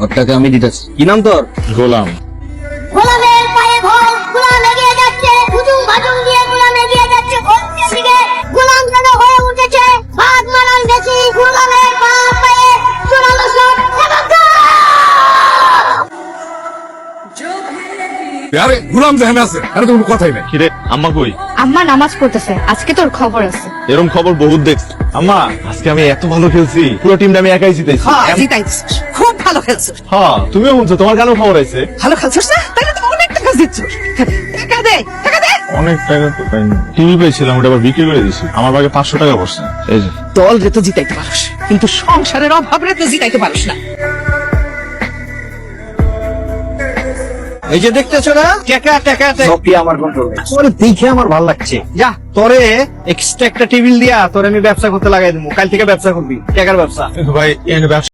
ওর টাকা আমি দিতেছি। কি নাম তোর? গোলাম। গোলামের পায়ে ভর, গোলাম এগিয়ে যাচ্ছে, হুজুম ভাজুম দিয়ে গোলাম এগিয়ে যাচ্ছে ভোটের দিকে। গোলাম যেন হয়ে উঠেছে ভাত মানান বেশি, গোলামের পায়ে জোরালো শট এবং গোল! আরে গোলাম যেখানে আছে আরে তো কোনো কথাই নাই। কিরে আম্মা কই? আম্মা নামাজ পড়তেছে, আজকে তোর খবর আছে। এরকম খবর বহুত দেখছি। আম্মা আজকে আমি এত ভালো খেলছি, পুরো টিমটা আমি একাই জিতেছি। জিতাইছিস, খুব ভালো খেলছিস। হ্যাঁ তুমিও বলছো, তোমার কেন খবর আছে? ভালো খেলছিস না, তাহলে তো অনেক টাকা জিতছিস। টাকা দে, টাকা দে। অনেক টাকা তো পাইনি, টিভি পেয়েছিলাম, ওটা আবার বিক্রি করে দিছি। আমার ভাগে 500 টাকা পড়ছে। এই যে দল রে তো জিতাইতে পারিস, কিন্তু সংসারের অভাব রে তো জিতাইতে পারিস না। এই যে দেখতেছো না, টাকা টাকা সবই আমার কন্ট্রোলে। তোরে দেখে আমার ভালো লাগছে। যা তোরে এক্সট্রা একটা টেবিল দিয়া তোরে আমি ব্যবসা করতে লাগাই দেবো। কাল থেকে ব্যবসা করবি, টাকার ব্যবসা। ভাই এখানে ব্যবসা